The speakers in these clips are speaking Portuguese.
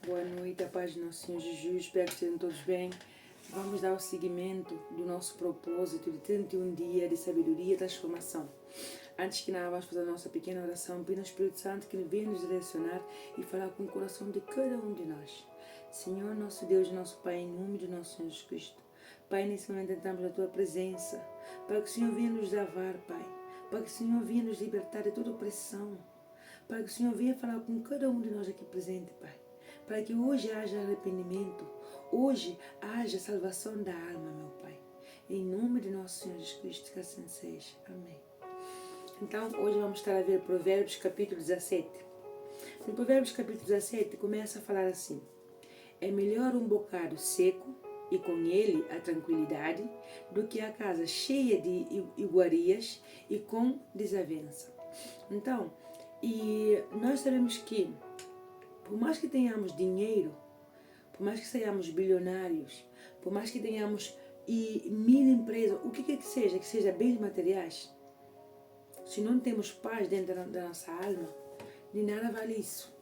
Boa noite, a paz do nosso Senhor Jesus, espero que estejam todos bem. Vamos dar o seguimento do nosso propósito de 31 dias de sabedoria e transformação. Antes que nada, vamos fazer a nossa pequena oração, pedindo ao Espírito Santo que venha nos direcionar e falar com o coração de cada um de nós. Senhor, nosso Deus, nosso Pai, em nome de nosso Senhor Jesus Cristo. Pai, nesse momento entramos na Tua presença, para que o Senhor venha nos lavar, Pai, para que o Senhor venha nos libertar de toda opressão, para que o Senhor venha falar com cada um de nós aqui presente, Pai, para que hoje haja arrependimento, hoje haja salvação da alma, meu Pai. Em nome de nosso Senhor Jesus Cristo, que assim seja. Amém. Então, hoje vamos estar a ver Provérbios capítulo 17. No Provérbios capítulo 17 começa a falar assim: é melhor um bocado seco e com ele a tranquilidade, do que a casa cheia de iguarias e com desavença. Então, e nós sabemos que, por mais que tenhamos dinheiro, por mais que sejamos bilionários, por mais que tenhamos mil empresas, o que seja bens materiais, se não temos paz dentro da nossa alma, de nada vale isso.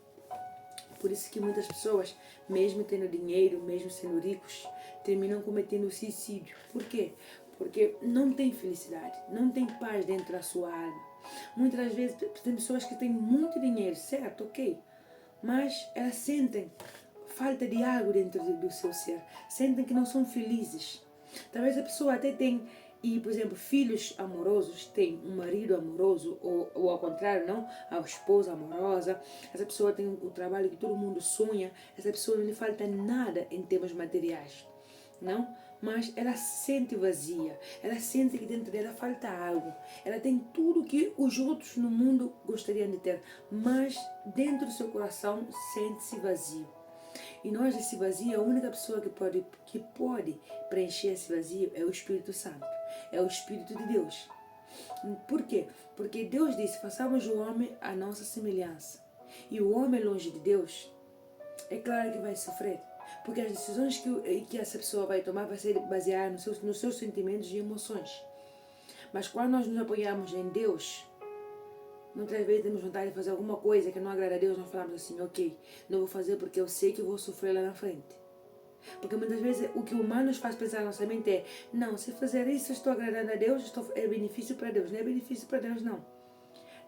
Por isso que muitas pessoas, mesmo tendo dinheiro, mesmo sendo ricos, terminam cometendo suicídio. Por quê? Porque não tem felicidade, não tem paz dentro da sua alma. Muitas vezes tem pessoas que têm muito dinheiro, certo, ok, mas elas sentem falta de algo dentro do seu ser, sentem que não são felizes. Talvez a pessoa até tem, por exemplo, filhos amorosos, tem um marido amoroso, ou ao contrário, não, a esposa amorosa. Essa pessoa tem o trabalho que todo mundo sonha, essa pessoa não lhe falta nada em termos materiais, não? Mas ela se sente vazia, ela sente que dentro dela falta algo. Ela tem tudo que os outros no mundo gostariam de ter, mas dentro do seu coração sente-se vazio. E nós, esse vazio, a única pessoa que pode preencher esse vazio é o Espírito Santo, é o Espírito de Deus. Por quê? Porque Deus disse: façamos o homem à nossa semelhança. E o homem longe de Deus, é claro que vai sofrer. Porque as decisões que essa pessoa vai tomar vai ser baseadas nos seus sentimentos e emoções. Mas quando nós nos apoiamos em Deus, muitas vezes temos vontade de fazer alguma coisa que não agrada a Deus, nós falamos assim: ok, não vou fazer porque eu sei que eu vou sofrer lá na frente. Porque muitas vezes o que o humano nos faz pensar na nossa mente é: não, se fazer isso eu estou agradando a Deus, é benefício para Deus. Não é benefício para Deus, não.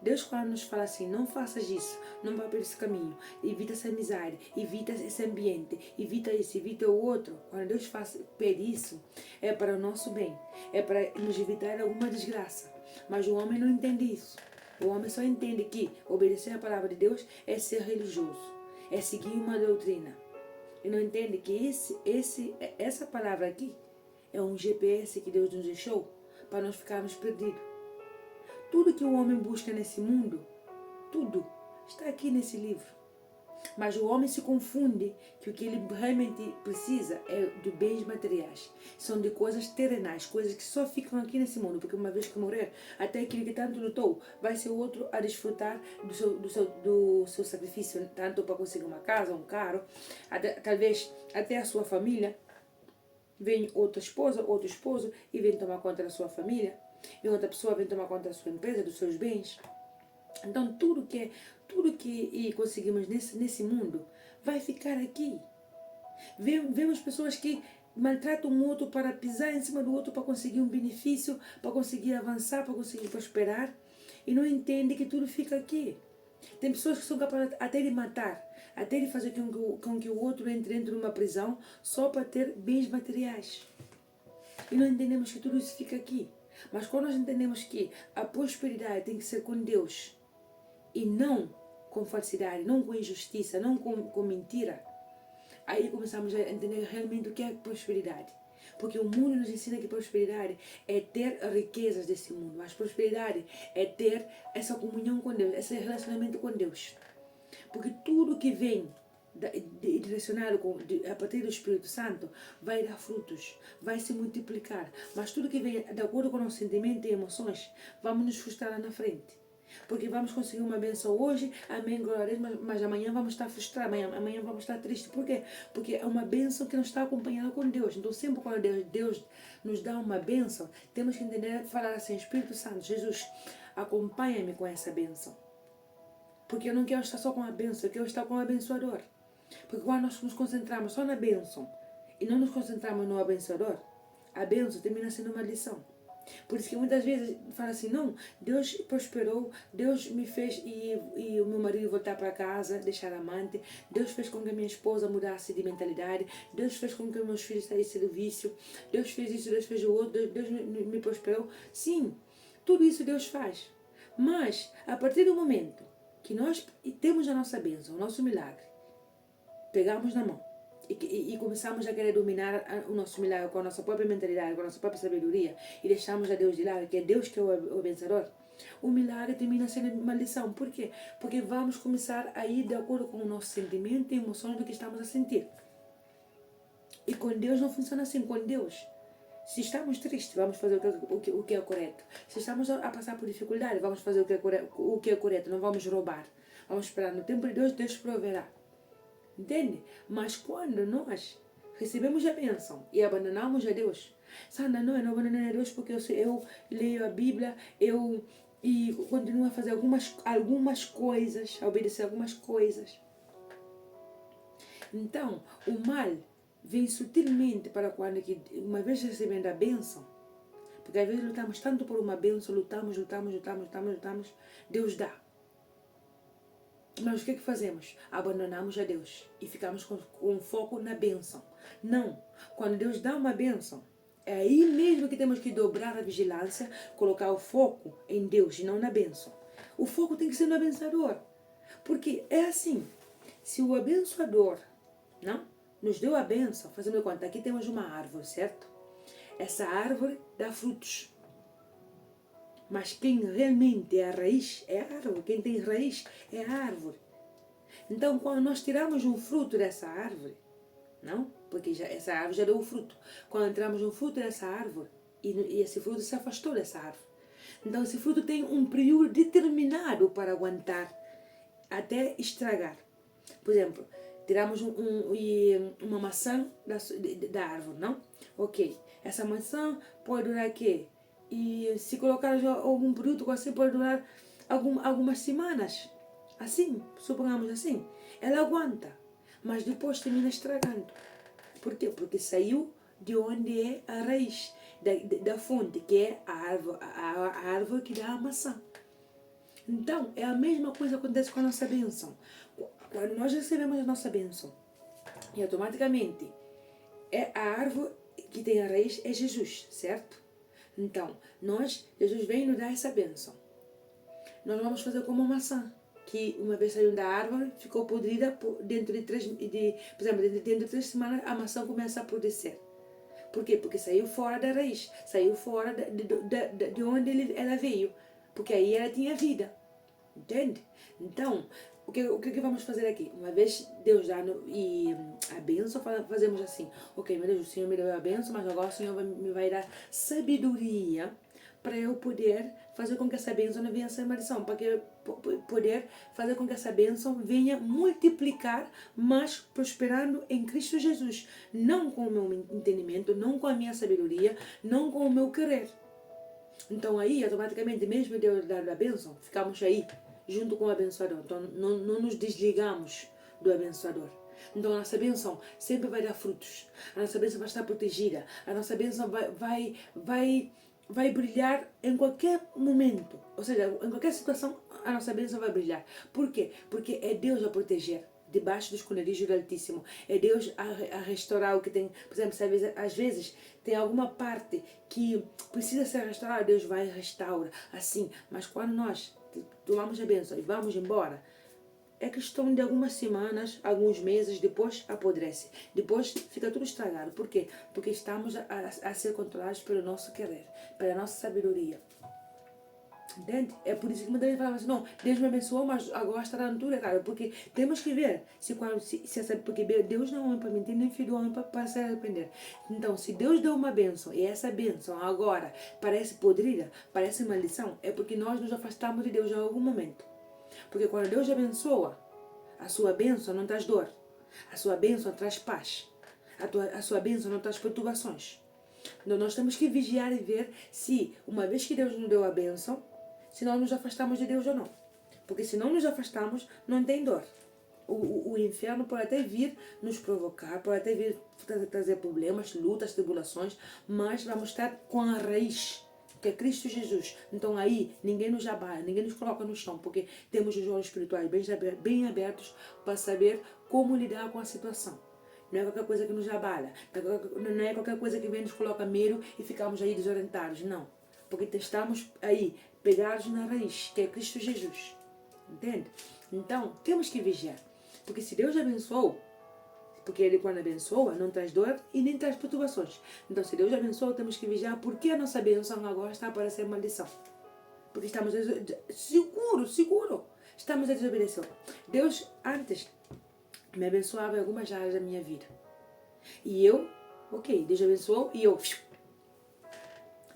Deus, quando nos fala assim: não faças isso, não vá por esse caminho, evita essa amizade, evita esse ambiente, evita isso, evita o outro. Quando Deus pede isso, é para o nosso bem, é para nos evitar alguma desgraça. Mas o homem não entende isso. O homem só entende que obedecer a palavra de Deus é ser religioso, é seguir uma doutrina. E não entende que essa palavra aqui é um GPS que Deus nos deixou para nós ficarmos perdidos. Tudo que o homem busca nesse mundo, tudo está aqui nesse livro. Mas o homem se confunde que o que ele realmente precisa é de bens materiais. São de coisas terrenais, coisas que só ficam aqui nesse mundo. Porque uma vez que morrer, até aquele que tanto lutou, vai ser o outro a desfrutar do seu sacrifício. Tanto para conseguir uma casa, um carro, talvez até a sua família. Vem outra esposa, outro esposo e vem tomar conta da sua família. E outra pessoa vem tomar conta da sua empresa, dos seus bens. Então tudo que conseguimos nesse mundo vai ficar aqui. Vemos pessoas que maltratam um outro para pisar em cima do outro, para conseguir um benefício, para conseguir avançar, para conseguir prosperar, e não entendem que tudo fica aqui. Tem pessoas que são capazes até de matar, até de fazer com que o outro entre dentro de uma prisão só para ter bens materiais. E não entendemos que tudo isso fica aqui. Mas quando nós entendemos que a prosperidade tem que ser com Deus e não com falsidade, não com injustiça, não com mentira, aí começamos a entender realmente o que é prosperidade. Porque o mundo nos ensina que prosperidade é ter riquezas desse mundo, mas prosperidade é ter essa comunhão com Deus, esse relacionamento com Deus. Porque tudo que vem direcionado a partir do Espírito Santo vai dar frutos, vai se multiplicar. Mas tudo que vem de acordo com o nosso sentimento e emoções, vamos nos frustrar lá na frente. Porque vamos conseguir uma benção hoje, amém, glória a Deus, mas amanhã vamos estar frustrados, amanhã vamos estar tristes. Por quê? Porque é uma benção que não está acompanhada com Deus. Então sempre quando Deus nos dá uma benção, temos que entender, falar assim: Espírito Santo, Jesus, acompanha-me com essa benção. Porque eu não quero estar só com a benção, eu quero estar com o abençoador. Porque quando nós nos concentramos só na bênção e não nos concentramos no abençoador, a bênção termina sendo uma lição. Por isso que muitas vezes fala assim, não, Deus prosperou, Deus me fez e o meu marido voltar para casa, deixar a amante, Deus fez com que a minha esposa mudasse de mentalidade, Deus fez com que meus filhos saíssem do vício, Deus fez isso, Deus fez o outro, Deus me prosperou. Sim, tudo isso Deus faz. Mas, a partir do momento que nós temos a nossa bênção, o nosso milagre, pegamos na mão e começamos a querer dominar o nosso milagre com a nossa própria mentalidade, com a nossa própria sabedoria, e deixamos a Deus de lado, que é Deus que é o abençoador, o milagre termina sendo uma lição. Por quê? Porque vamos começar a ir de acordo com o nosso sentimento e emoção do que estamos a sentir. E com Deus não funciona assim. Com Deus, se estamos tristes, vamos fazer o que é correto. Se estamos a passar por dificuldade, vamos fazer o que é correto. Não vamos roubar. Vamos esperar no tempo de Deus, Deus proverá. Entende? Mas quando nós recebemos a bênção e abandonamos a Deus, Sandra, não, eu não abandonei a Deus porque eu leio a Bíblia, e continuo a fazer algumas coisas, a obedecer algumas coisas. Então, o mal vem sutilmente para quando, uma vez recebendo a bênção, porque às vezes lutamos tanto por uma bênção, lutamos, Deus dá. Mas o que fazemos? Abandonamos a Deus e ficamos com foco na bênção. Não, quando Deus dá uma bênção, é aí mesmo que temos que dobrar a vigilância, colocar o foco em Deus e não na bênção. O foco tem que ser no abençoador. Porque é assim, se o abençoador não nos deu a bênção, fazendo de conta, aqui temos uma árvore, certo? Essa árvore dá frutos. Mas quem realmente é a raiz é a árvore. Quem tem raiz é a árvore. Então, quando nós tiramos um fruto dessa árvore, não? Porque essa árvore já deu o fruto. Quando tiramos um fruto dessa árvore, e esse fruto se afastou dessa árvore. Então, esse fruto tem um período determinado para aguentar até estragar. Por exemplo, tiramos uma maçã da árvore, não? Ok. Essa maçã pode durar o quê? E se colocar algum produto assim, pode durar algumas semanas. Assim, suponhamos assim. Ela aguenta, mas depois termina estragando. Por quê? Porque saiu de onde é a raiz, da fonte, que é a árvore que dá a maçã. Então, é a mesma coisa que acontece com a nossa bênção. Quando nós recebemos a nossa bênção, e automaticamente é a árvore que tem a raiz, é Jesus, certo? Então, Jesus vem nos dar essa bênção. Nós vamos fazer como uma maçã, que uma vez saiu da árvore, ficou podrida, dentro de 3 semanas a maçã começa a apodrecer. Por quê? Porque saiu fora da raiz, saiu fora de onde ela veio, porque aí ela tinha vida. Entende? Então, o que vamos fazer aqui? Uma vez Deus dá a bênção, fazemos assim. Ok, meu Deus, o Senhor me deu a bênção, mas agora o Senhor me vai dar sabedoria para eu poder fazer com que essa bênção não venha a ser maldição, para que poder fazer com que essa bênção venha multiplicar, mas prosperando em Cristo Jesus. Não com o meu entendimento, não com a minha sabedoria, não com o meu querer. Então aí, automaticamente, mesmo Deus dar a bênção, ficamos aí, junto com o abençoador. Então não nos desligamos do abençoador. Então a nossa bênção sempre vai dar frutos. A nossa bênção vai estar protegida. A nossa bênção vai brilhar em qualquer momento. Ou seja, em qualquer situação, a nossa bênção vai brilhar. Por quê? Porque é Deus a proteger. Debaixo do esconderijo do Altíssimo. É Deus a restaurar o que tem. Por exemplo, às vezes tem alguma parte que precisa ser restaurada, Deus vai e restaura. Assim, mas quando nós tomamos a bênção e vamos embora, é questão de algumas semanas, alguns meses, depois apodrece. Depois fica tudo estragado. Por quê? Porque estamos a ser controlados pelo nosso querer, pela nossa sabedoria. Entende? É por isso que muita gente fala assim, não, Deus me abençoou, mas agora está dando tudo errado. Porque temos que ver, porque Deus não é homem para mentir, nem filho do homem para se arrepender. Então, se Deus deu uma bênção, e essa bênção agora parece podrida, parece maldição, é porque nós nos afastamos de Deus em algum momento. Porque quando Deus abençoa, a sua bênção não traz dor. A sua bênção traz paz. A sua bênção não traz perturbações. Então, nós temos que vigiar e ver se, uma vez que Deus nos deu a bênção, se nós nos afastamos de Deus ou não. Porque se não nos afastamos, não tem dor. O inferno pode até vir nos provocar, pode até vir trazer problemas, lutas, tribulações, mas vamos estar com a raiz, que é Cristo Jesus. Então aí ninguém nos abala, ninguém nos coloca no chão, porque temos os olhos espirituais bem abertos para saber como lidar com a situação. Não é qualquer coisa que nos abala, não é qualquer coisa que vem nos coloca medo e ficamos aí desorientados, não. Porque estamos aí pegados na raiz, que é Cristo Jesus. Entende? Então, temos que vigiar. Porque se Deus abençoou, porque Ele quando abençoa não traz dor e nem traz perturbações. Então se Deus abençoou, temos que vigiar porque a nossa bênção agora está para ser maldição. Porque estamos seguro, estamos a desobedecer. Deus antes me abençoava em algumas áreas da minha vida. E eu, ok, Deus abençoou e eu...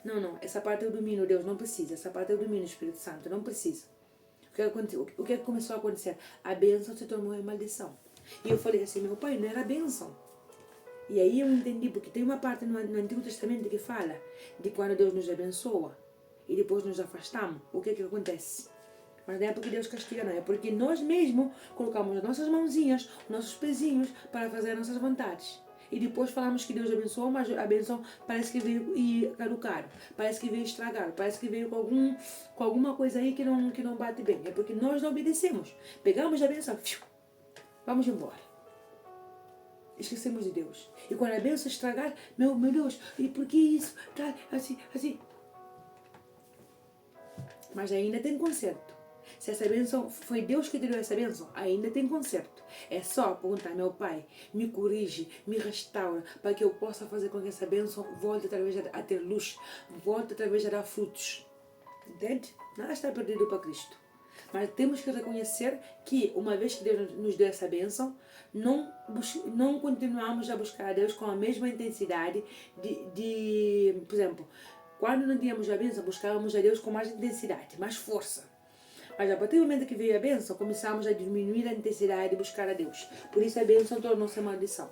Não, essa parte eu domino, Deus não precisa. Essa parte eu domino, Espírito Santo, não precisa. O que começou a acontecer? A bênção se tornou uma maldição. E eu falei assim, meu pai, não era bênção. E aí eu entendi, porque tem uma parte no Antigo Testamento que fala de quando Deus nos abençoa e depois nos afastamos, o que acontece? Mas não é porque Deus castiga, não. É porque nós mesmos colocamos as nossas mãozinhas, os nossos pezinhos para fazer as nossas vontades. E depois falamos que Deus abençoou, mas a benção parece que veio e caducar, parece que veio estragar, parece que veio com alguma coisa aí que não bate bem. É porque nós não obedecemos. Pegamos a benção, vamos embora. Esquecemos de Deus. E quando a benção estragar, meu Deus, e por que isso? Tá, assim. Mas ainda tem conserto. Se essa bênção foi Deus que te deu essa bênção, ainda tem conserto. É só perguntar, meu pai, me corrige, me restaura, para que eu possa fazer com que essa bênção volte outra vez a ter luz, volte outra vez a dar frutos. Entende? Nada está perdido para Cristo. Mas temos que reconhecer que, uma vez que Deus nos deu essa bênção, não continuamos a buscar a Deus com a mesma intensidade por exemplo, quando não tínhamos a bênção, buscávamos a Deus com mais intensidade, mais força. Mas a partir do momento que veio a bênção, começamos a diminuir a intensidade de buscar a Deus. Por isso a bênção tornou-se maldição.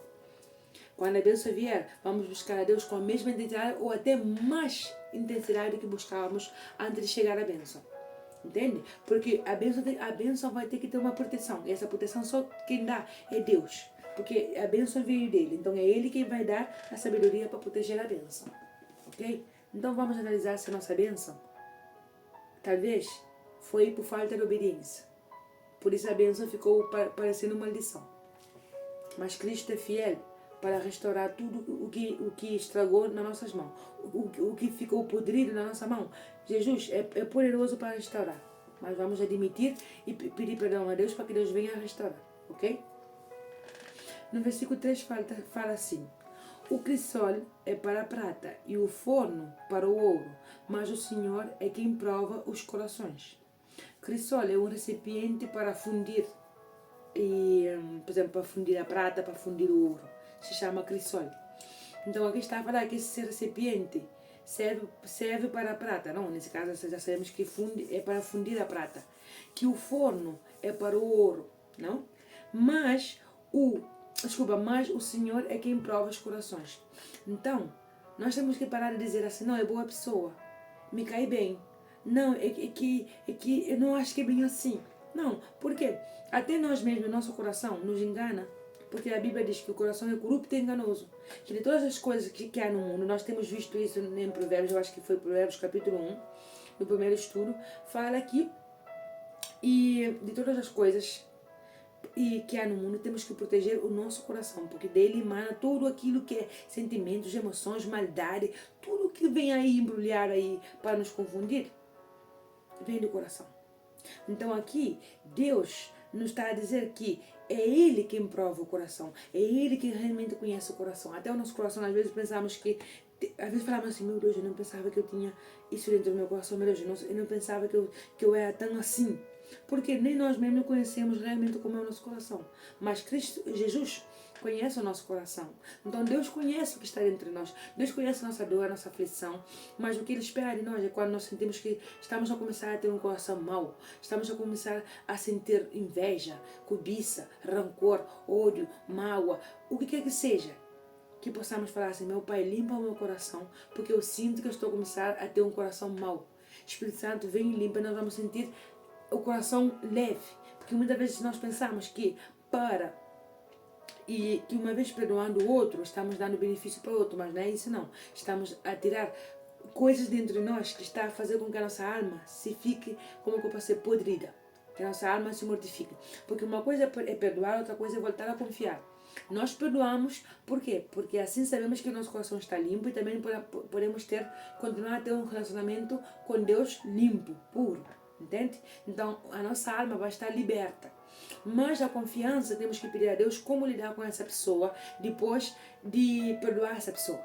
Quando a bênção vier, vamos buscar a Deus com a mesma intensidade ou até mais intensidade que buscávamos antes de chegar à bênção. Entende? Porque a bênção vai ter que ter uma proteção. E essa proteção só quem dá é Deus. Porque a bênção veio dele. Então é ele quem vai dar a sabedoria para proteger a bênção. Ok? Então vamos analisar se a nossa bênção talvez foi por falta de obediência. Por isso a bênção ficou parecendo maldição. Mas Cristo é fiel para restaurar tudo o que estragou nas nossas mãos. O que ficou podrido na nossa mão. Jesus é poderoso para restaurar. Mas vamos admitir e pedir perdão a Deus para que Deus venha restaurar. Ok? No versículo 3 fala assim: o crisol é para a prata e o forno para o ouro, mas o Senhor é quem prova os corações. Crisol é um recipiente para fundir, por exemplo, para fundir a prata, para fundir o ouro. Se chama crisol. Então aqui está a falar que esse recipiente serve para a prata. Não, nesse caso já sabemos que é para fundir a prata. Que o forno é para o ouro. Não? Mas o Senhor é quem prova os corações. Então, nós temos que parar de dizer assim, não, é boa pessoa, me cai bem. Não, é que eu não acho que é bem assim. Não, porque até nós mesmos, nosso coração nos engana. Porque a Bíblia diz que o coração é corrupto e enganoso. Que de todas as coisas que há no mundo, nós temos visto isso em Provérbios, eu acho que foi Provérbios capítulo 1, no primeiro estudo, fala aqui, e de todas as coisas que há no mundo, temos que proteger o nosso coração, porque dele emana tudo aquilo que é sentimentos, emoções, maldade, tudo que vem aí embrulhar aí para nos confundir, vem do coração. Então aqui, Deus nos está a dizer que é Ele quem prova o coração, é Ele quem realmente conhece o coração. Até o nosso coração, às vezes pensamos que, às vezes falamos assim, meu Deus, eu não pensava que eu tinha isso dentro do meu coração, meu Deus, eu não pensava que eu era tão assim. Porque nem nós mesmos conhecemos realmente como é o nosso coração. Mas Cristo, Jesus, conhece o nosso coração. Então Deus conhece o que está dentro de nós. Deus conhece a nossa dor, a nossa aflição. Mas o que Ele espera de nós é quando nós sentimos que estamos a começar a ter um coração mau. Estamos a começar a sentir inveja, cobiça, rancor, ódio, mágoa. O que quer que seja. Que possamos falar assim, meu Pai, limpa o meu coração. Porque eu sinto que eu estou a começar a ter um coração mau. Espírito Santo, vem e limpa. Nós vamos sentir o coração leve. Porque muitas vezes nós pensamos que para e que uma vez perdoando o outro, estamos dando benefício para o outro, mas não é isso não. Estamos a tirar coisas dentro de nós que está a fazer com que a nossa alma se fique, como que eu posso ser, podrida. Que a nossa alma se mortifique. Porque uma coisa é perdoar, outra coisa é voltar a confiar. Nós perdoamos, por quê? Porque assim sabemos que o nosso coração está limpo e também podemos continuar a ter um relacionamento com Deus limpo, puro, entende? Então a nossa alma vai estar liberta. Mas a confiança temos que pedir a Deus como lidar com essa pessoa depois de perdoar essa pessoa.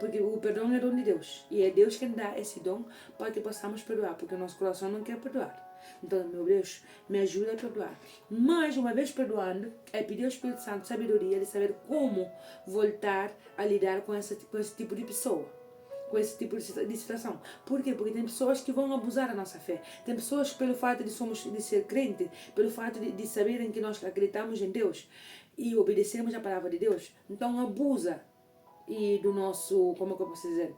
Porque o perdão é dom de Deus. E é Deus quem dá esse dom para que possamos perdoar. Porque o nosso coração não quer perdoar. Então, meu Deus, me ajuda a perdoar. Mas, uma vez perdoando, é pedir ao Espírito Santo sabedoria de saber como voltar a lidar com esse tipo de pessoa. Com esse tipo de situação. Por quê? Porque tem pessoas que vão abusar da nossa fé. Tem pessoas que, pelo fato de ser crente, pelo fato de saberem que nós acreditamos em Deus e obedecemos a palavra de Deus, então abusa e do nosso, como que eu posso dizer,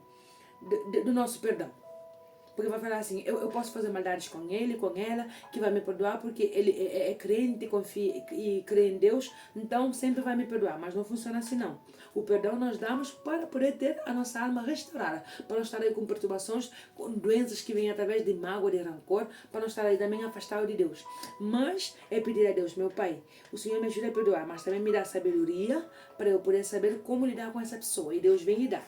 do nosso perdão. Porque vai falar assim, eu posso fazer maldades com ele, com ela, que vai me perdoar porque ele é crente, confia e crê em Deus, então sempre vai me perdoar. Mas não funciona assim não. O perdão nós damos para poder ter a nossa alma restaurada, para não estar aí com perturbações, com doenças que vêm através de mágoa, de rancor, para não estar aí também afastado de Deus. Mas é pedir a Deus, meu Pai, o Senhor me ajuda a perdoar, mas também me dá sabedoria para eu poder saber como lidar com essa pessoa. E Deus vem e dá.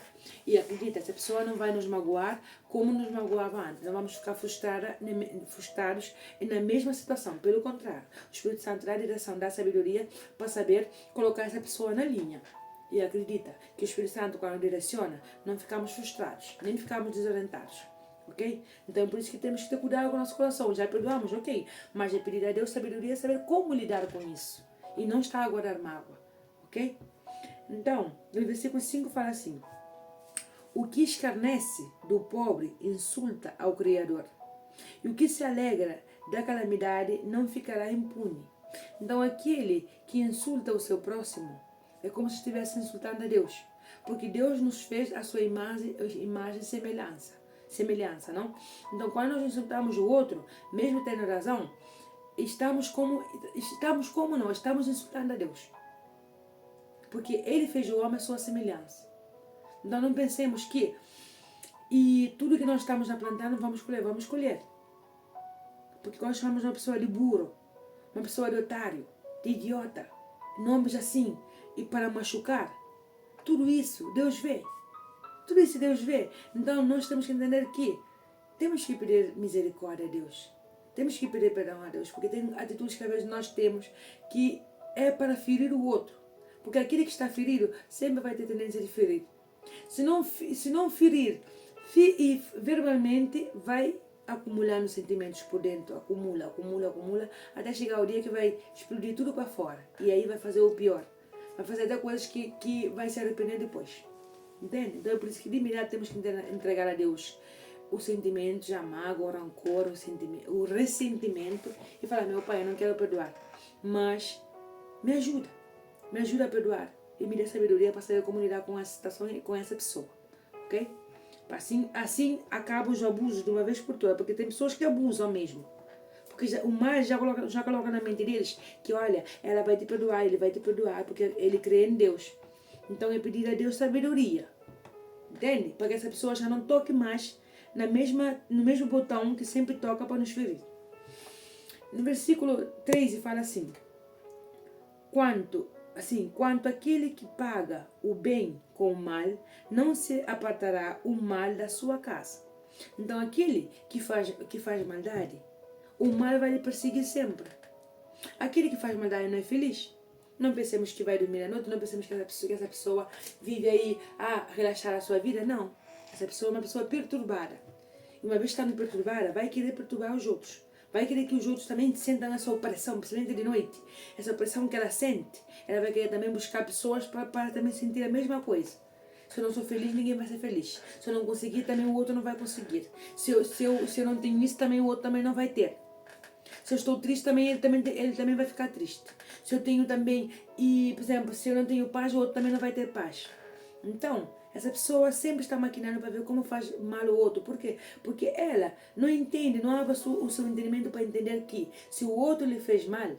E acredita, essa pessoa não vai nos magoar como nos magoava antes. Não vamos ficar frustrados na mesma situação. Pelo contrário, o Espírito Santo dá a direção, dá a sabedoria para saber colocar essa pessoa na linha. E acredita que o Espírito Santo, quando direciona, não ficamos frustrados, nem ficamos desorientados. Ok? Então, por isso que temos que ter cuidado com o nosso coração. Já perdoamos, ok? Mas é pedir a Deus sabedoria, saber como lidar com isso. E não estar a guardar mágoa. Ok? Então, no versículo 5 fala assim: o que escarnece do pobre insulta ao Criador, e o que se alegra da calamidade não ficará impune. Então, aquele que insulta o seu próximo é como se estivesse insultando a Deus, porque Deus nos fez a sua imagem e semelhança, não? Então, quando nós insultamos o outro, mesmo tendo razão, estamos insultando a Deus, porque Ele fez o homem à sua semelhança. Então não pensemos que e tudo que nós estamos a plantar não vamos colher. Porque nós chamamos uma pessoa de burro, uma pessoa de otário, de idiota, nomes assim, e para machucar. Tudo isso Deus vê. Tudo isso Deus vê. Então nós temos que entender que temos que pedir misericórdia a Deus. Temos que pedir perdão a Deus, porque tem atitudes que às vezes nós temos que é para ferir o outro. Porque aquele que está ferido sempre vai ter tendência de ferir. Se não ferir verbalmente, vai acumulando sentimentos por dentro, acumula, até chegar o dia que vai explodir tudo para fora. E aí vai fazer o pior. Vai fazer até coisas que vai se arrepender depois. Entende? Então é por isso que de imediato temos que entregar a Deus os sentimentos, a mágoa, o rancor, o ressentimento e falar: meu Pai, eu não quero perdoar, mas me ajuda a perdoar. E me dê sabedoria para saber como lidar com essa situação e com essa pessoa. Ok? Assim acabam os abusos de uma vez por todas. Porque tem pessoas que abusam mesmo. Porque o mal já coloca na mente deles que, olha, ela vai te perdoar, ele vai te perdoar, porque ele crê em Deus. Então é pedir a Deus sabedoria. Entende? Para que essa pessoa já não toque mais no mesmo botão que sempre toca para nos ferir. No versículo 13 fala assim: quanto aquele que paga o bem com o mal, não se apartará o mal da sua casa. Então, aquele que faz maldade, o mal vai lhe perseguir sempre. Aquele que faz maldade não é feliz. Não pensemos que vai dormir à noite, não pensemos que essa pessoa vive aí a relaxar a sua vida. Não. Essa pessoa é uma pessoa perturbada. E uma vez estando perturbada, vai querer perturbar os outros. Vai querer que os outros também sentam essa opressão, principalmente de noite. Essa opressão que ela sente, ela vai querer também buscar pessoas para também sentir a mesma coisa. Se eu não sou feliz, ninguém vai ser feliz. Se eu não conseguir, também o outro não vai conseguir. Se eu não tenho isso, também o outro também não vai ter. Se eu estou triste, ele também vai ficar triste. Se eu tenho também, por exemplo, se eu não tenho paz, o outro também não vai ter paz. Então, essa pessoa sempre está maquinando para ver como faz mal o outro. Por quê? Porque ela não entende, não abre o seu entendimento para entender que se o outro lhe fez mal,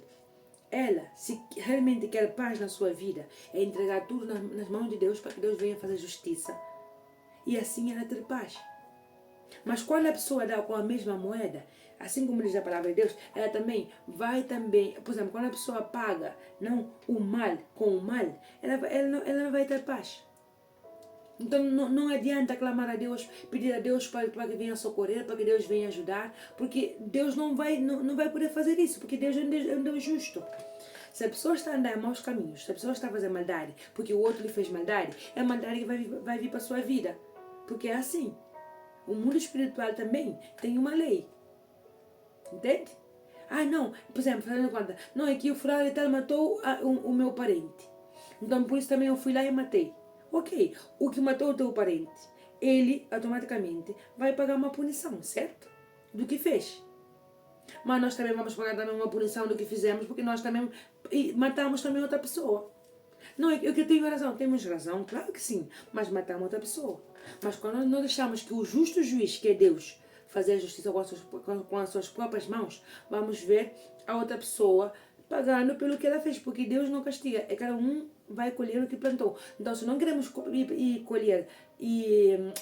ela, se realmente quer paz na sua vida, é entregar tudo nas mãos de Deus para que Deus venha fazer justiça. E assim ela ter paz. Mas quando a pessoa dá com a mesma moeda, assim como diz a palavra de Deus, ela também vai também, por exemplo, quando a pessoa paga não o mal com o mal, ela não vai ter paz. Então não adianta clamar a Deus, pedir a Deus para que venha socorrer, para que Deus venha ajudar, porque Deus não vai poder fazer isso, porque Deus é um Deus justo. Se a pessoa está a andar em maus caminhos, se a pessoa está a fazer maldade, porque o outro lhe fez maldade, é a maldade que vai vir para a sua vida. Porque é assim. O mundo espiritual também tem uma lei. Entende? Ah, não, por exemplo, fazendo conta, não, é que o fulano e tal matou o meu parente. Então por isso também eu fui lá e matei. Ok, o que matou o teu parente, ele automaticamente vai pagar uma punição, certo? Do que fez. Mas nós também vamos pagar também uma punição do que fizemos, porque nós também matamos também outra pessoa. Não é que eu tenho razão, temos razão, claro que sim, mas matamos outra pessoa. Mas quando nós deixamos que o justo juiz, que é Deus, fazer a justiça com as suas próprias mãos, vamos ver a outra pessoa pagando pelo que ela fez, porque Deus não castiga, é cada um vai colher o que plantou. Então, se não queremos colher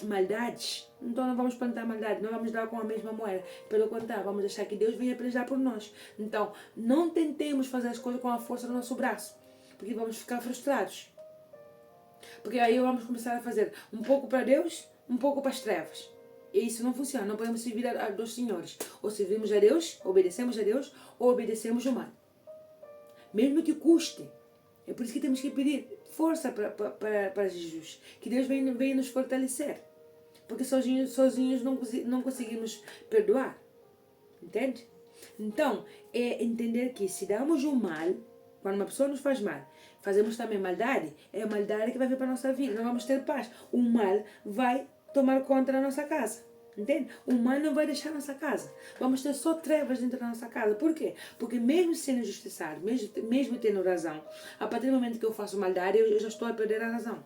maldades, então não vamos plantar maldade, não vamos dar com a mesma moeda. Pelo contrário, vamos deixar que Deus venha pelejar por nós. Então, não tentemos fazer as coisas com a força do nosso braço, porque vamos ficar frustrados. Porque aí vamos começar a fazer um pouco para Deus, um pouco para as trevas. E isso não funciona, não podemos servir a dois senhores. Ou servimos a Deus, obedecemos a Deus, ou obedecemos o mal. Mesmo que custe. É por isso que temos que pedir força para Jesus. Que Deus venha nos fortalecer. Porque sozinhos não conseguimos perdoar. Entende? Então, é entender que se damos o mal, quando uma pessoa nos faz mal, fazemos também maldade, é a maldade que vai vir para a nossa vida. Não vamos ter paz. O mal vai tomar conta da nossa casa. Entende? O mal não vai deixar a nossa casa. Vamos ter só trevas dentro da nossa casa. Por quê? Porque mesmo sendo injustiçado, mesmo tendo razão, a partir do momento que eu faço maldade, eu já estou a perder a razão.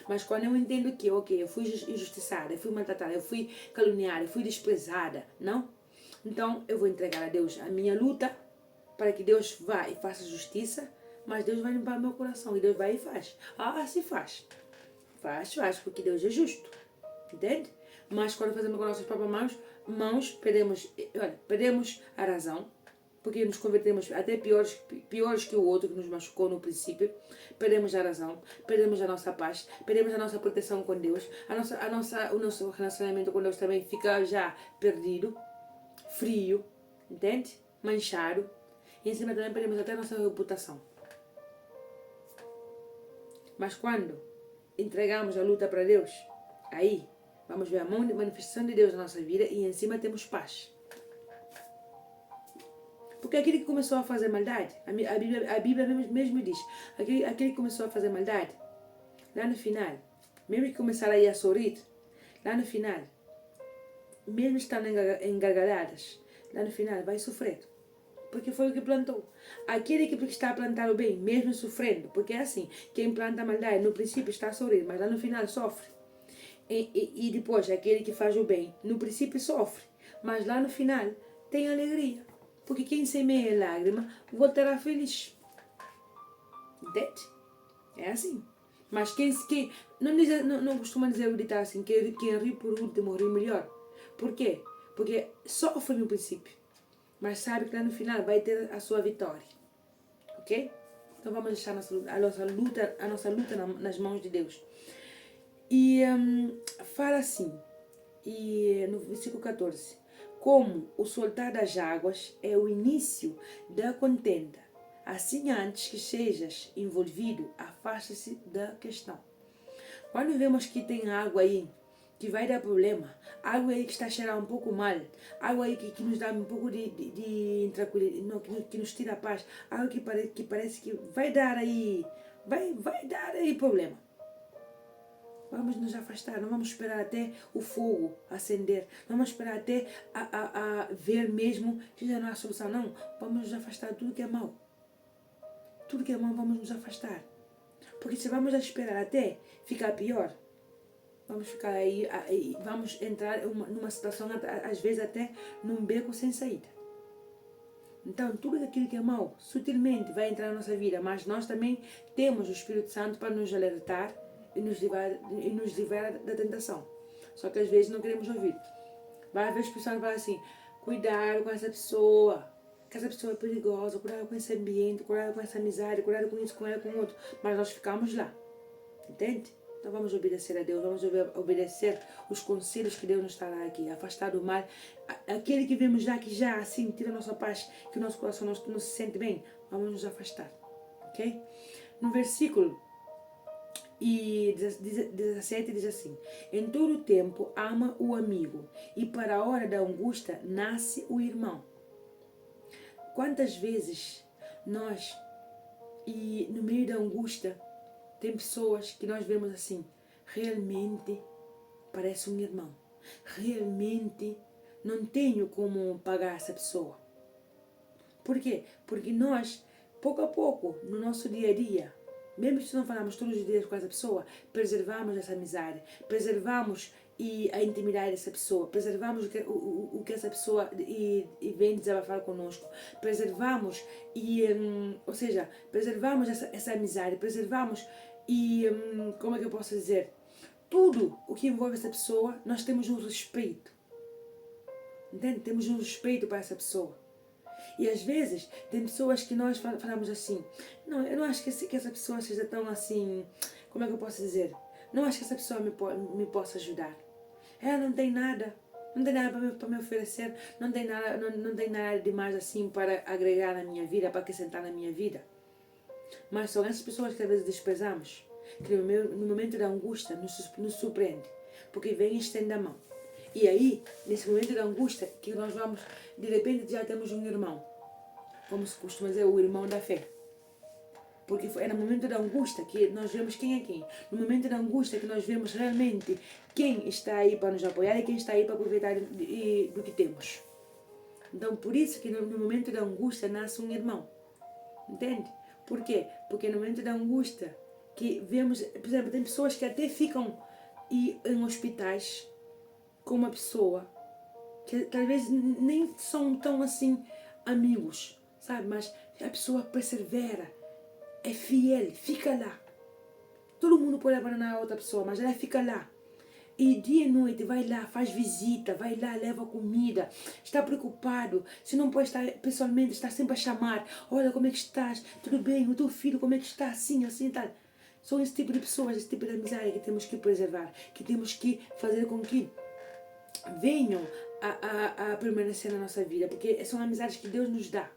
Mas quando eu entendo que, ok, eu fui injustiçada, eu fui maltratada, eu fui caluniada, eu fui desprezada, não? Então eu vou entregar a Deus a minha luta, para que Deus vá e faça justiça, mas Deus vai limpar meu coração, e Deus vai e faz. Ah, se faz. Faz, porque Deus é justo. Entende? Mas quando fazemos com nossas próprias mãos perdemos a razão, porque nos convertemos até piores que o outro que nos machucou no princípio. Perdemos a razão, perdemos a nossa paz, perdemos a nossa proteção com Deus, o nosso relacionamento com Deus também fica já perdido, frio, entende? Manchado. E em cima também perdemos até a nossa reputação. Mas quando entregamos a luta para Deus, aí vamos ver a mão de manifestação de Deus na nossa vida e em cima temos paz. Porque aquele que começou a fazer maldade, a Bíblia mesmo diz, aquele que começou a fazer maldade, lá no final, mesmo que começar aí a sorrir, lá no final, mesmo estando em gargalhadas, lá no final vai sofrer. Porque foi o que plantou. Aquele que está a plantar o bem, mesmo sofrendo, porque é assim, quem planta a maldade no princípio está a sorrir, mas lá no final sofre. E depois, aquele que faz o bem, no princípio sofre, mas lá no final tem alegria. Porque quem semeia lágrima voltará feliz. Entende? É assim. Mas quem não costuma dizer o ditado assim, quem ri por último ri melhor. Por quê? Porque sofre no princípio, mas sabe que lá no final vai ter a sua vitória. Ok? Então vamos deixar a nossa luta nas mãos de Deus. E fala assim, no versículo 14, como o soltar das águas é o início da contenda, assim antes que sejas envolvido, afasta-se da questão. Quando vemos que tem água aí que vai dar problema, água aí que está a cheirar um pouco mal, água aí que nos dá um pouco de intranquilidade, que nos tira a paz, água que parece que vai dar aí problema. Vamos nos afastar, não vamos esperar até o fogo acender, não vamos esperar até a ver mesmo que já não há solução, não. Vamos nos afastar de tudo que é mau. Tudo que é mau vamos nos afastar. Porque se vamos esperar até ficar pior, vamos ficar aí vamos entrar numa situação, às vezes até num beco sem saída. Então, tudo aquilo que é mau, sutilmente vai entrar na nossa vida, mas nós também temos o Espírito Santo para nos alertar e nos livrar da tentação. Só que às vezes não queremos ouvir. Vai ver o Espírito Santo falar assim, cuidado com essa pessoa, que essa pessoa é perigosa, cuidado com esse ambiente, cuidado com essa amizade, cuidado com isso, com ela, com o outro. Mas nós ficamos lá, entende? Então vamos obedecer a Deus, vamos obedecer os conselhos que Deus nos está lá aqui, afastar do mal. Aquele que vemos lá, que já assim tira a nossa paz, que o nosso coração não se sente bem, vamos nos afastar, ok? No versículo 17 diz assim, em todo o tempo ama o amigo, e para a hora da angústia nasce o irmão. Quantas vezes nós, e no meio da angústia, tem pessoas que nós vemos assim, realmente parece um irmão. Realmente não tenho como pagar essa pessoa. Por quê? Porque nós, pouco a pouco, no nosso dia a dia, mesmo se não falamos todos os dias com essa pessoa, preservamos essa amizade, preservamos a intimidade dessa pessoa, preservamos o que essa pessoa vem desabafar conosco, preservamos ou seja, preservamos essa amizade, preservamos como é que eu posso dizer, tudo o que envolve essa pessoa, nós temos um respeito, entende? Temos um respeito para essa pessoa. E às vezes tem pessoas que nós falamos assim, não, eu não acho que essa pessoa seja tão assim, como é que eu posso dizer, não acho que essa pessoa me possa ajudar. Ela não tem nada para me oferecer, não tem nada demais assim para agregar na minha vida, para acrescentar na minha vida. Mas são essas pessoas que às vezes desprezamos, que no momento da angústia nos surpreende, porque vem e estende a mão. E aí, nesse momento da angústia, que nós vamos, de repente já temos um irmão, como se costuma dizer, o irmão da fé. Porque é no momento da angústia que nós vemos quem é quem. No momento da angústia que nós vemos realmente quem está aí para nos apoiar e quem está aí para aproveitar do que temos. Então, por isso que no momento da angústia nasce um irmão. Entende? Por quê? Porque no momento da angústia que vemos, por exemplo, tem pessoas que até ficam em hospitais com uma pessoa que talvez nem são tão assim amigos, sabe? Mas a pessoa persevera, é fiel, fica lá. Todo mundo pode abandonar a outra pessoa, mas ela fica lá. E dia e noite vai lá, faz visita, vai lá, leva comida, está preocupado. Se não pode estar pessoalmente, está sempre a chamar. Olha, como é que estás? Tudo bem? O teu filho, como é que está? Assim, tal. São esse tipo de pessoas, esse tipo de amizade que temos que preservar, que temos que fazer com que venham a permanecer na nossa vida, porque são amizades que Deus nos dá.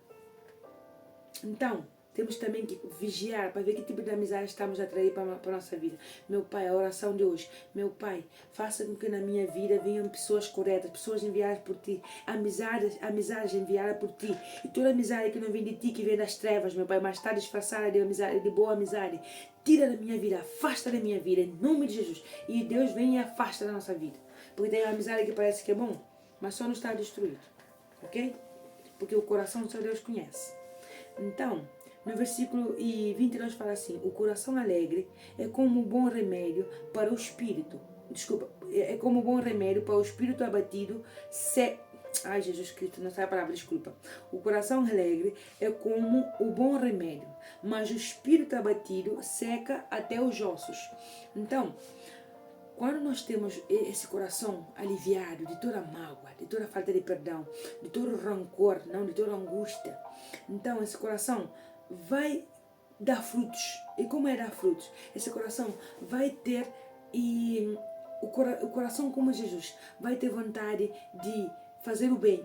Então, temos também que vigiar para ver que tipo de amizade estamos a atrair para a nossa vida. Meu Pai, a oração de hoje. Meu Pai, faça com que na minha vida venham pessoas corretas, pessoas enviadas por Ti, amizades enviadas por Ti. E toda amizade que não vem de Ti, que vem das trevas, meu Pai, mas está disfarçada de boa amizade, tira da minha vida, afasta da minha vida, em nome de Jesus. E Deus vem e afasta da nossa vida. Porque tem uma amizade que parece que é bom, mas só nos está destruído. Ok? Porque o coração só Deus conhece. Então, no versículo 22 fala assim, o coração alegre é como um bom remédio para o espírito. Desculpa, é como um bom remédio para o espírito abatido. Ai, Jesus Cristo, não sai a palavra, desculpa. O coração alegre é como o bom remédio, mas o espírito abatido seca até os ossos. Então, quando nós temos esse coração aliviado de toda mágoa, de toda falta de perdão, de todo rancor, não, de toda angústia, então esse coração vai dar frutos. E como é dar frutos? Esse coração vai ter, o coração como Jesus, vai ter vontade de fazer o bem.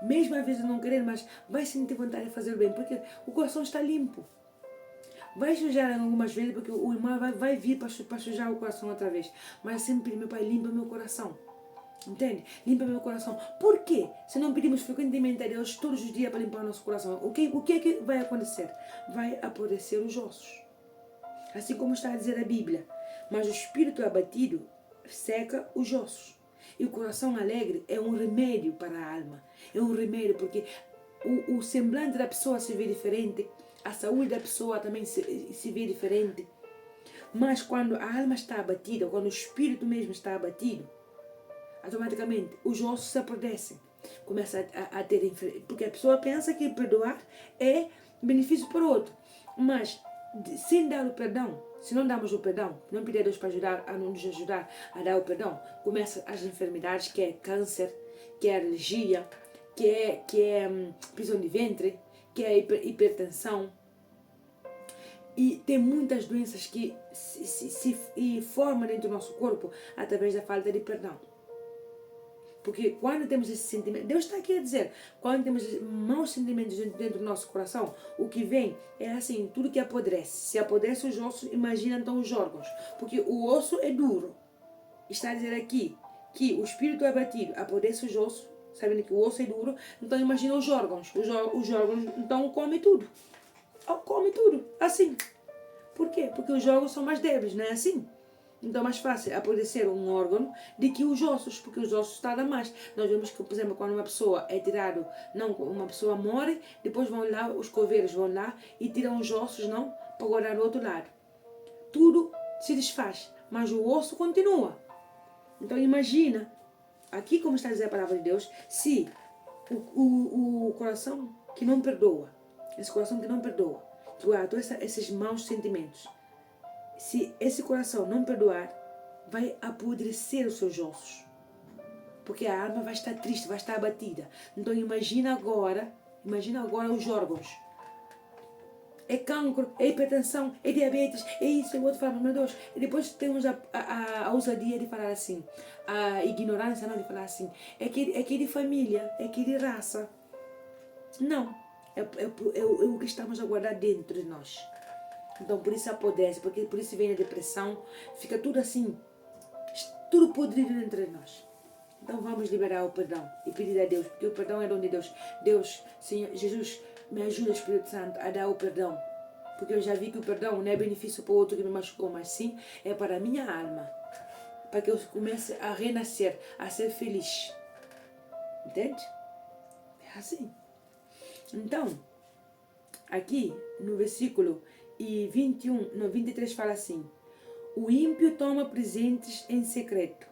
Mesmo às vezes não querer, mas vai sentir vontade de fazer o bem, porque o coração está limpo. Vai sujar algumas vezes, porque o irmão vai vir para sujar o coração outra vez. Mas sempre, meu Pai, limpa meu coração. Entende? Limpa meu coração. Por quê? Se não pedimos frequentemente a Deus todos os dias para limpar o nosso coração, o que é que vai acontecer? Vai apodrecer os ossos. Assim como está a dizer a Bíblia. Mas o espírito abatido seca os ossos. E o coração alegre é um remédio para a alma. É um remédio porque o semblante da pessoa se vê diferente. A saúde da pessoa também se vê diferente. Mas quando a alma está abatida, quando o espírito mesmo está abatido, automaticamente os ossos se apodrecem. Começa a ter... Porque a pessoa pensa que perdoar é benefício para o outro. Mas, sem dar o perdão, se não damos o perdão, não pedir a Deus para ajudar, a nos ajudar a dar o perdão, começam as enfermidades, que é câncer, que é alergia, que é prisão de ventre, que é hipertensão. E tem muitas doenças que se formam dentro do nosso corpo através da falta de perdão. Porque quando temos esse sentimento, Deus está aqui a dizer, quando temos maus sentimentos dentro do nosso coração, o que vem é assim, tudo que apodrece. Se apodrece os ossos, imagina então os órgãos. Porque o osso é duro. Está a dizer aqui que o espírito abatido apodrece os ossos, sabendo que o osso é duro, então imagina os órgãos. Os órgãos então come tudo. Come tudo, assim. Por quê? Porque os órgãos são mais débeis, não é assim? Então é mais fácil apodrecer um órgão do que os ossos, porque os ossos tardam mais. Nós vemos que, por exemplo, quando uma pessoa é tirado, não, uma pessoa morre, depois vão lá, os coveiros vão lá e tiram os ossos, não, para guardar do outro lado. Tudo se desfaz, mas o osso continua. Então imagina, aqui como está a dizer a palavra de Deus, se o coração que não perdoa, esse coração que não perdoa, que guarda esses maus sentimentos, se esse coração não perdoar, vai apodrecer os seus ossos. Porque a alma vai estar triste, vai estar abatida. Então imagina agora os órgãos. É cancro, é hipertensão, é diabetes, é isso, é o outro. Fala, meu Deus. E depois temos a ousadia de falar assim, a ignorância não de falar assim, é que é de família, é que de raça. Não, é o que estamos a guardar dentro de nós. Então por isso apodrece, porque por isso vem a depressão, fica tudo assim, tudo podrido dentro de nós. Então vamos liberar o perdão e pedir a Deus, porque o perdão é dom de Deus. Deus, Senhor Jesus, me ajuda, Espírito Santo, a dar o perdão. Porque eu já vi que o perdão não é benefício para o outro que me machucou, mas sim é para a minha alma. Para que eu comece a renascer, a ser feliz. Entende? É assim. Então, aqui no versículo 23 fala assim: o ímpio toma presentes em secreto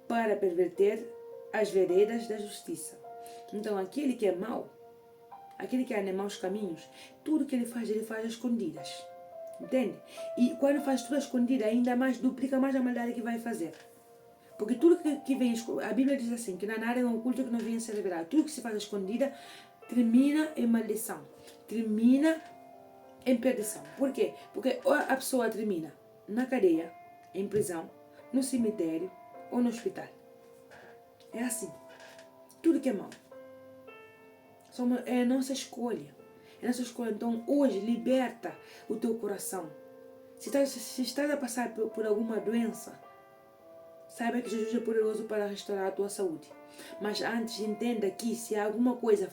para perverter as veredas da justiça. Então aquele que é mau, aquele que anda em maus caminhos, tudo que ele faz às escondidas. Entende? E quando faz tudo às escondidas, ainda mais duplica mais a maldade que vai fazer. Porque tudo que vem, a Bíblia diz assim, que na área é um culto que não vem a ser revelado. Tudo que se faz à escondida termina em maldição, termina em perdição. Por quê? Porque a pessoa termina na cadeia, em prisão, no cemitério ou no hospital. É assim. Tudo que é mau. É a nossa escolha. É a nossa escolha. Então, hoje, liberta o teu coração. Se estás a passar por alguma doença, saiba que Jesus é poderoso para restaurar a tua saúde. Mas antes, entenda que se há alguma coisa,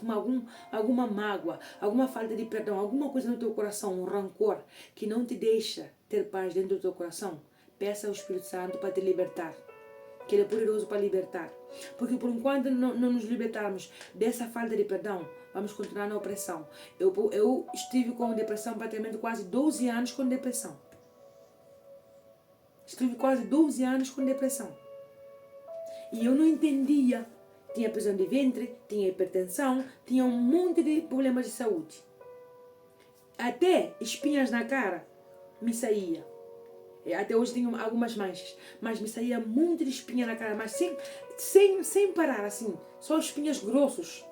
alguma mágoa, alguma falta de perdão, alguma coisa no teu coração, um rancor, que não te deixa ter paz dentro do teu coração, peça ao Espírito Santo para te libertar. Que Ele é poderoso para libertar. Porque por enquanto não nos libertarmos dessa falta de perdão, vamos continuar na opressão. Eu estive com depressão praticamente quase 12 anos com depressão. Estive quase 12 anos com depressão. E eu não entendia. Tinha prisão de ventre, tinha hipertensão, tinha um monte de problemas de saúde. Até espinhas na cara me saía. Até hoje tenho algumas manchas, mas me saía um monte de espinha na cara, mas sem parar, assim, só espinhas grossos.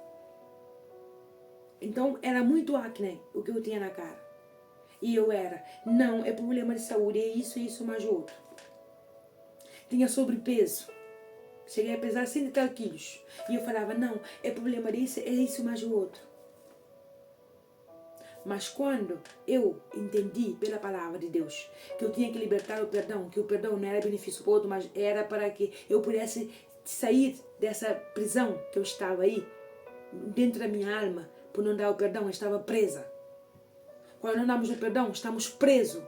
Então era muito acne o que eu tinha na cara. E eu não, é problema de saúde, é isso mais outro. Tinha sobrepeso. Cheguei a pesar 100 e tal quilos. E eu falava, não, é problema disso, é isso mais o outro. Mas quando eu entendi pela palavra de Deus que eu tinha que libertar o perdão, que o perdão não era benefício para o outro, mas era para que eu pudesse sair dessa prisão que eu estava aí, dentro da minha alma, por não dar o perdão, eu estava presa. Quando não damos o perdão, estamos presos.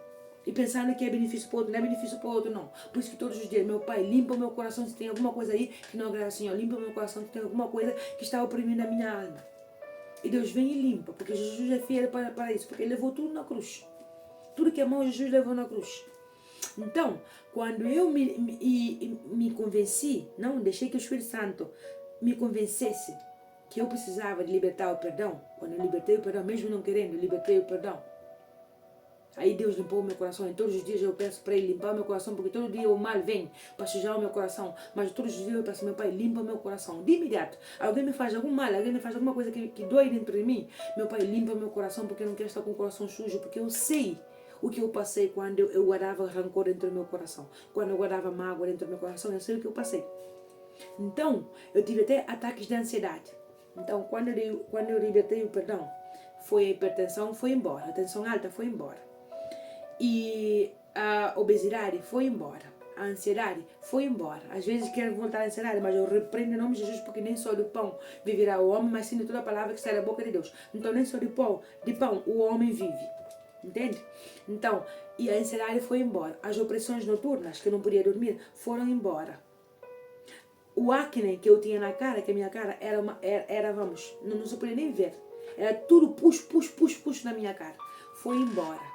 E pensando que é benefício para o outro, não é benefício para o outro, não. Por isso que todos os dias, meu Pai, limpa o meu coração se tem alguma coisa aí que não agrada ao Senhor. Limpa o meu coração se tem alguma coisa que está oprimindo a minha alma. E Deus vem e limpa, porque Jesus é fiel para isso, porque Ele levou tudo na cruz. Tudo que é mau, Jesus levou na cruz. Então, quando eu me convenci, não deixei que o Espírito Santo me convencesse que eu precisava de libertar o perdão. Quando eu libertei o perdão, mesmo não querendo, eu libertei o perdão. Aí Deus limpou o meu coração. E todos os dias eu peço para Ele limpar o meu coração, porque todo dia o mal vem para sujar o meu coração. Mas todos os dias eu peço, meu Pai, limpa o meu coração. De imediato. Alguém me faz algum mal, alguém me faz alguma coisa que dói dentro de mim. Meu Pai, limpa o meu coração, porque eu não quero estar com o coração sujo. Porque eu sei o que eu passei quando eu guardava rancor dentro do meu coração. Quando eu guardava mágoa dentro do meu coração, eu sei o que eu passei. Então, eu tive até ataques de ansiedade. Então, quando eu libertei o perdão, foi a hipertensão, foi embora. A tensão alta foi embora. E a obesidade foi embora. A ansiedade foi embora. Às vezes quero voltar à ansiedade, mas eu repreendo em nome de Jesus, porque nem só do pão viverá o homem, mas sim de toda a palavra que sai da boca de Deus. Então, nem só de pão o homem vive. Entende? Então, e a ansiedade foi embora. As opressões noturnas, que eu não podia dormir, foram embora. O acne que eu tinha na cara, que a minha cara era vamos, não se podia nem ver. Era tudo push na minha cara. Foi embora.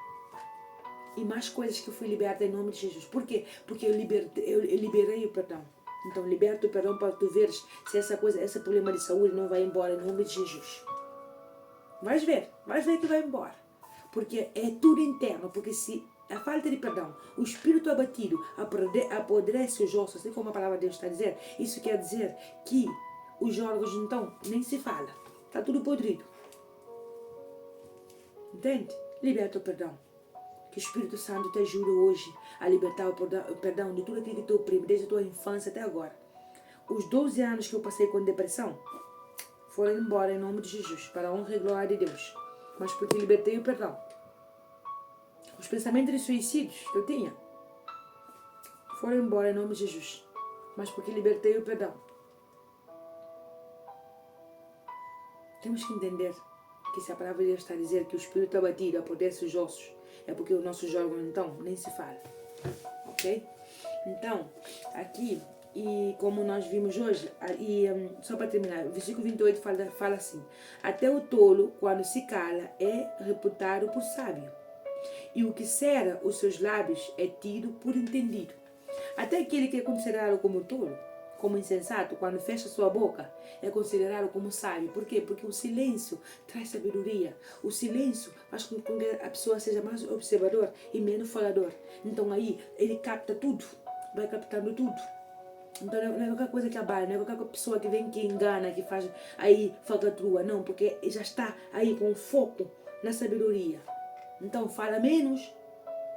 E mais coisas que eu fui liberta em nome de Jesus. Por quê? Porque eu liberei o perdão. Então, liberta o perdão para tu veres se esse problema de saúde não vai embora em nome de Jesus. Vais ver que vai embora. Porque é tudo interno. Porque se a falta de perdão, o espírito abatido apodrece os ossos, assim como a palavra de Deus está a dizer, isso quer dizer que os órgãos, então, nem se fala. Está tudo podrido. Entende? Liberta o perdão. Que o Espírito Santo te ajude hoje a libertar o perdão de tudo aquilo que te oprime, desde a tua infância até agora. Os 12 anos que eu passei com depressão foram embora em nome de Jesus, para a honra e glória de Deus. Mas porque libertei o perdão. Os pensamentos de suicídios que eu tinha foram embora em nome de Jesus. Mas porque libertei o perdão. Temos que entender que se a palavra de Deus está a dizer que o espírito abatido apodrece os ossos, é porque o nosso órgão, então, nem se fala. Ok? Então, aqui, e como nós vimos hoje, só para terminar, o versículo 28 fala assim: até o tolo, quando se cala, é reputado por sábio. E o que cera os seus lábios é tido por entendido. Até aquele que é considerado como tolo, como insensato, quando fecha sua boca, é considerado como sábio. Por quê? Porque o silêncio traz sabedoria. O silêncio faz com que a pessoa seja mais observador e menos falador. Então aí ele capta tudo, vai captando tudo. Então não é qualquer coisa que abala, não é qualquer pessoa que vem que engana, que faz aí falcatrua, não, porque já está aí com foco na sabedoria. Então fala menos,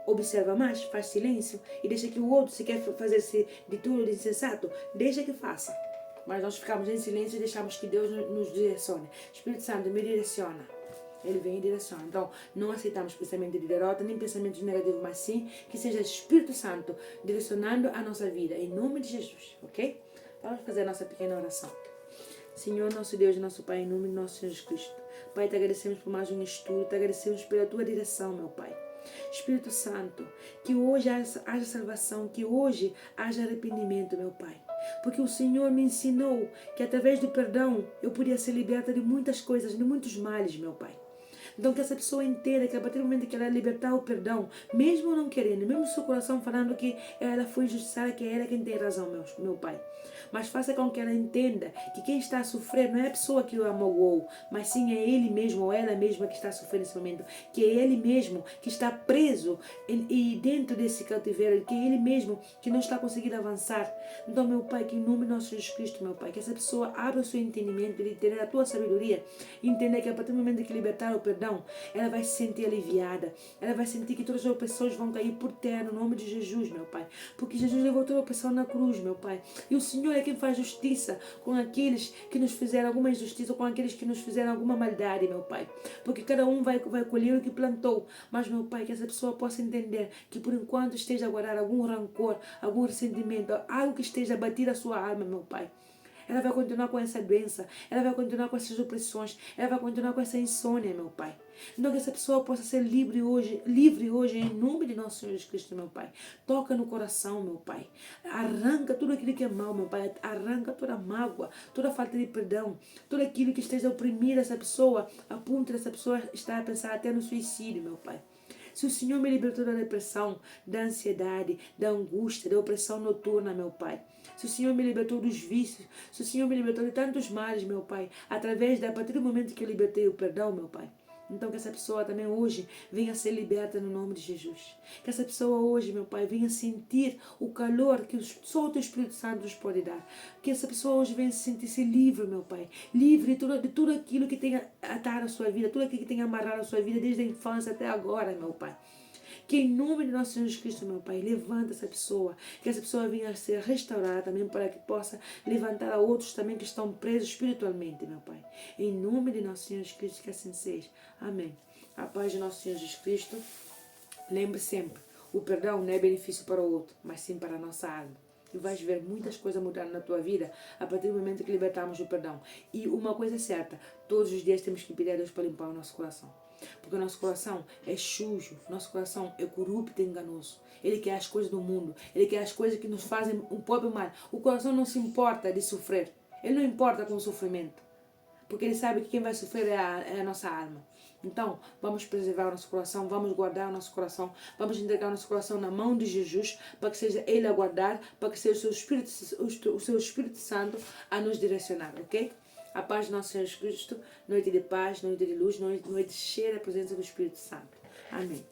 observa mais, faz silêncio e deixa que o outro, se quer fazer-se de tudo de insensato, deixa que faça. Mas nós ficamos em silêncio e deixamos que Deus nos direcione. Espírito Santo me direciona. Ele vem e direciona. Então, não aceitamos pensamento de derrota, nem pensamentos negativos, mas sim que seja Espírito Santo direcionando a nossa vida. Em nome de Jesus, ok? Vamos fazer a nossa pequena oração. Senhor, nosso Deus e nosso Pai, em nome de nosso Jesus Cristo. Pai, te agradecemos por mais um estudo, te agradecemos pela tua direção, meu Pai. Espírito Santo, que hoje haja salvação, que hoje haja arrependimento, meu Pai. Porque o Senhor me ensinou que através do perdão eu podia ser liberta de muitas coisas, de muitos males, meu Pai. Então que essa pessoa entenda que a partir do momento que ela libertar o perdão, mesmo não querendo, mesmo seu coração falando que ela foi injustiçada, que é ela quem tem razão, meu Pai. Mas faça com que ela entenda que quem está a sofrer não é a pessoa que o amaldiçoou, mas sim é ele mesmo ou ela mesma que está a sofrer nesse momento. Que é ele mesmo que está preso e dentro desse cativeiro, que é ele mesmo que não está conseguindo avançar. Então, meu Pai, que em nome de nosso Jesus Cristo, meu Pai, que essa pessoa abra o seu entendimento de ter a tua sabedoria e entender que a partir do momento que libertar o perdão, ela vai se sentir aliviada. Ela vai sentir que todas as pessoas vão cair por terra no nome de Jesus, meu Pai. Porque Jesus levou toda a pessoa na cruz, meu Pai. E o Senhor é quem faz justiça com aqueles que nos fizeram alguma injustiça ou com aqueles que nos fizeram alguma maldade, meu Pai. Porque cada um vai colher o que plantou. Mas, meu Pai, que essa pessoa possa entender que por enquanto esteja a guardar algum rancor, algum ressentimento, algo que esteja a bater a sua alma, meu Pai. Ela vai continuar com essa doença, ela vai continuar com essas opressões, ela vai continuar com essa insônia, meu Pai. Então que essa pessoa possa ser livre hoje em nome de nosso Senhor Jesus Cristo, meu Pai. Toca no coração, meu Pai. Arranca tudo aquilo que é mal, meu Pai. Arranca toda mágoa, toda falta de perdão, tudo aquilo que esteja a oprimir essa pessoa, a ponto dessa pessoa estar a pensar até no suicídio, meu Pai. Se o Senhor me libertou da depressão, da ansiedade, da angústia, da opressão noturna, meu Pai. Se se o Senhor me libertou dos vícios, se o Senhor me libertou de tantos males, meu Pai, a partir do momento que eu libertei o perdão, meu Pai. Então que essa pessoa também hoje venha ser liberta no nome de Jesus. Que essa pessoa hoje, meu Pai, venha sentir o calor que só o Teu Espírito Santo nos pode dar. Que essa pessoa hoje venha sentir-se livre, meu Pai. Livre de tudo aquilo que tenha atado a sua vida, tudo aquilo que tenha amarrado a sua vida desde a infância até agora, meu Pai. Que em nome de nosso Senhor Jesus Cristo, meu Pai, levanta essa pessoa. Que essa pessoa venha a ser restaurada também para que possa levantar a outros também que estão presos espiritualmente, meu Pai. Em nome de nosso Senhor Jesus Cristo, que assim seja. Amém. A paz de nosso Senhor Jesus Cristo. Lembre sempre, o perdão não é benefício para o outro, mas sim para a nossa alma. E vais ver muitas coisas mudando na tua vida a partir do momento que libertarmos o perdão. E uma coisa é certa, todos os dias temos que pedir a Deus para limpar o nosso coração. Porque o nosso coração é sujo, nosso coração é corrupto e enganoso. Ele quer as coisas do mundo, ele quer as coisas que nos fazem um próprio mal. O coração não se importa de sofrer, ele não importa com o sofrimento. Porque ele sabe que quem vai sofrer é a nossa alma. Então, vamos preservar o nosso coração, vamos guardar o nosso coração, vamos entregar o nosso coração na mão de Jesus, para que seja Ele a guardar, para que seja o seu Espírito Santo a nos direcionar, ok? A paz do nosso Senhor Jesus Cristo, noite de paz, noite de luz, noite cheia da presença do Espírito Santo. Amém.